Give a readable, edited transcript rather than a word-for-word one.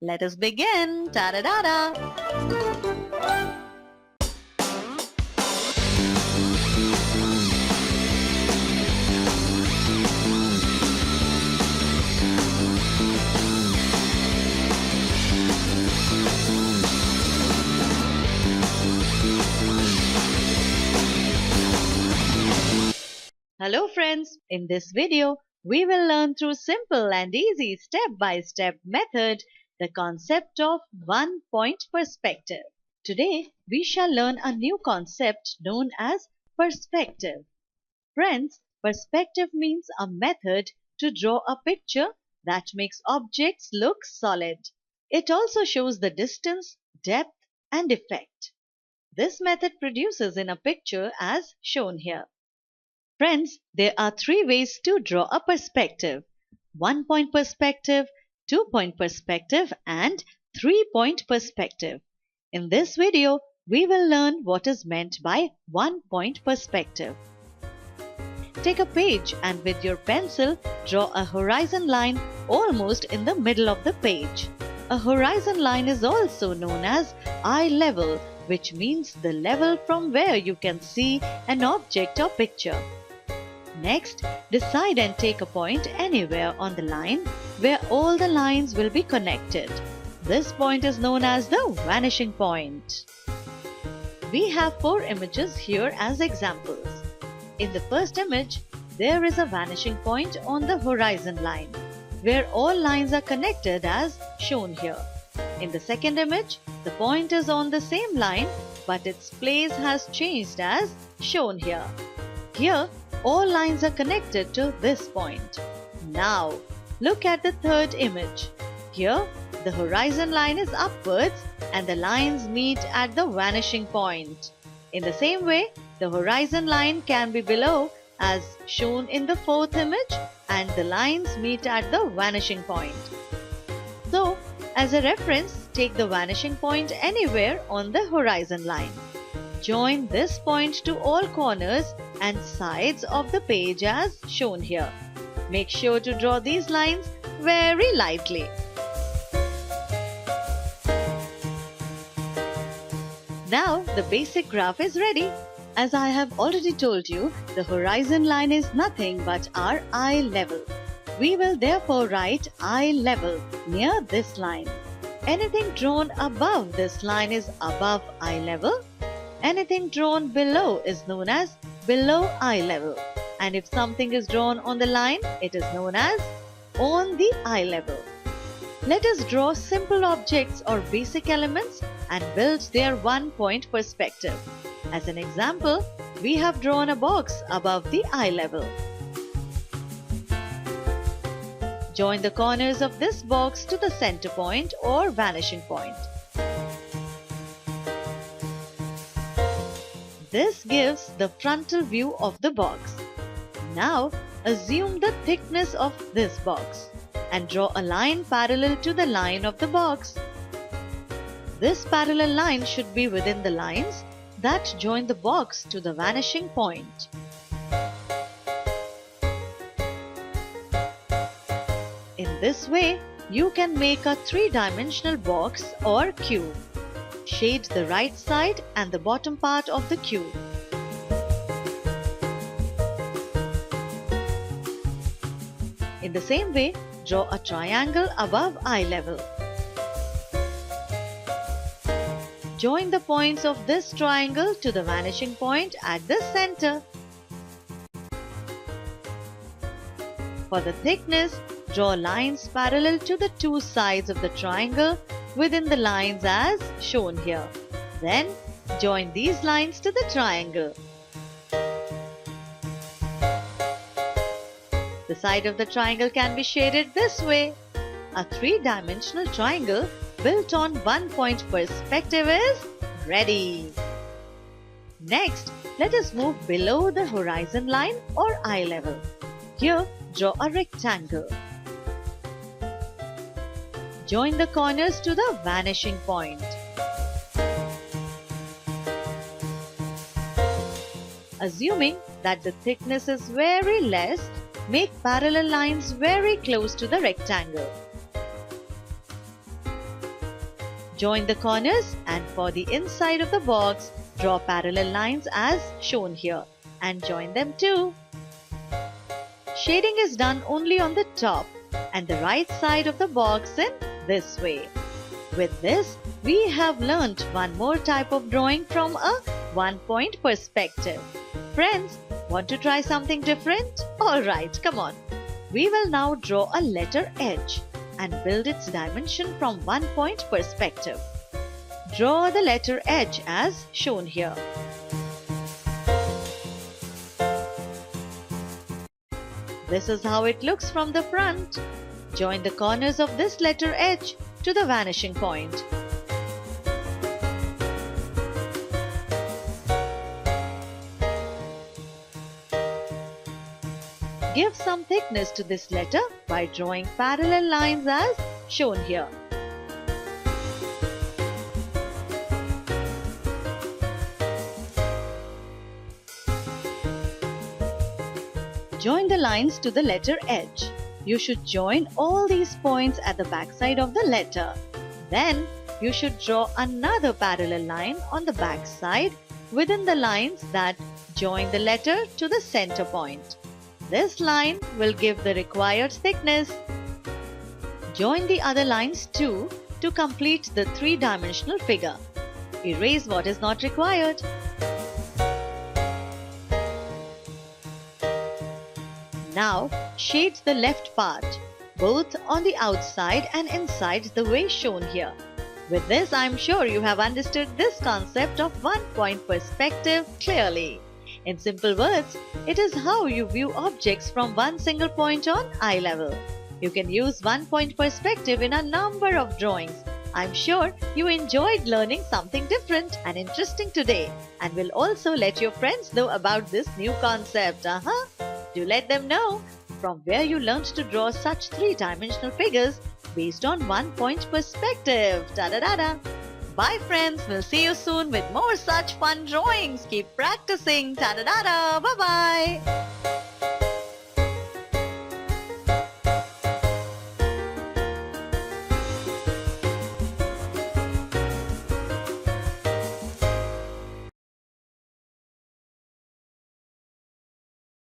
Let us begin. Ta-da-da-da! Hello friends, in this video we will learn through simple and easy step-by-step method the concept of one-point perspective. Today we shall learn a new concept known as perspective. Friends, perspective means a method to draw a picture that makes objects look solid. It also shows the distance, depth and effect. This method produces in a picture as shown here. Friends, there are three ways to draw a perspective: one-point perspective, two-point perspective, and three-point perspective. In this video, we will learn what is meant by one-point perspective. Take a page and with your pencil, draw a horizon line almost in the middle of the page. A horizon line is also known as eye level, which means the level from where you can see an object or picture. Next, decide and take a point anywhere on the line where all the lines will be connected. This point is known as the vanishing point. We have four images here as examples. In the first image, there is a vanishing point on the horizon line, where all lines are connected as shown here. In the second image, the point is on the same line, but its place has changed as shown here. Here, all lines are connected to this point. Now, look at the third image. Here, the horizon line is upwards and the lines meet at the vanishing point. In the same way, the horizon line can be below as shown in the fourth image and the lines meet at the vanishing point. So, as a reference, take the vanishing point anywhere on the horizon line. Join this point to all corners and sides of the page as shown here. Make sure to draw these lines very lightly. Now the basic graph is ready. As I have already told you, the horizon line is nothing but our eye level. We will therefore write eye level near this line. Anything drawn above this line is above eye level. Anything drawn below is known as below eye level. And if something is drawn on the line, it is known as on the eye level. Let us draw simple objects or basic elements and build their one-point perspective. As an example, we have drawn a box above the eye level. Join the corners of this box to the center point or vanishing point. This gives the frontal view of the box. Now, assume the thickness of this box and draw a line parallel to the line of the box. This parallel line should be within the lines that join the box to the vanishing point. In this way, you can make a three-dimensional box or cube. Shade the right side and the bottom part of the cube. In the same way, draw a triangle above eye level. Join the points of this triangle to the vanishing point at the center. For the thickness, draw lines parallel to the two sides of the triangle within the lines as shown here. Then, join these lines to the triangle. The side of the triangle can be shaded this way. A three-dimensional triangle built on one-point perspective is ready. Next, let us move below the horizon line or eye level. Here, draw a rectangle. Join the corners to the vanishing point. Assuming that the thickness is very less, make parallel lines very close to the rectangle. Join the corners, and for the inside of the box, draw parallel lines as shown here and join them too. Shading is done only on the top and the right side of the box in this way. With this, we have learnt one more type of drawing from a one-point perspective. Friends, want to try something different? Alright, come on. We will now draw a letter H and build its dimension from one-point perspective. Draw the letter H as shown here. This is how it looks from the front. Join the corners of this letter H to the vanishing point. Give some thickness to this letter by drawing parallel lines as shown here. Join the lines to the letter H. You should join all these points at the backside of the letter. Then you should draw another parallel line on the backside within the lines that join the letter to the center point. This line will give the required thickness. Join the other lines too to complete the three-dimensional figure. Erase what is not required. Now shade the left part, both on the outside and inside the way shown here. With this, I am sure you have understood this concept of one-point perspective clearly. In simple words, it is how you view objects from one single point on eye level. You can use one-point perspective in a number of drawings. I'm sure you enjoyed learning something different and interesting today and will also let your friends know about this new concept. Do let them know from where you learned to draw such three-dimensional figures based on one-point perspective. Da-da-da-da! Bye friends, we'll see you soon with more such fun drawings. Keep practicing. Ta-da-da-da! Bye-bye!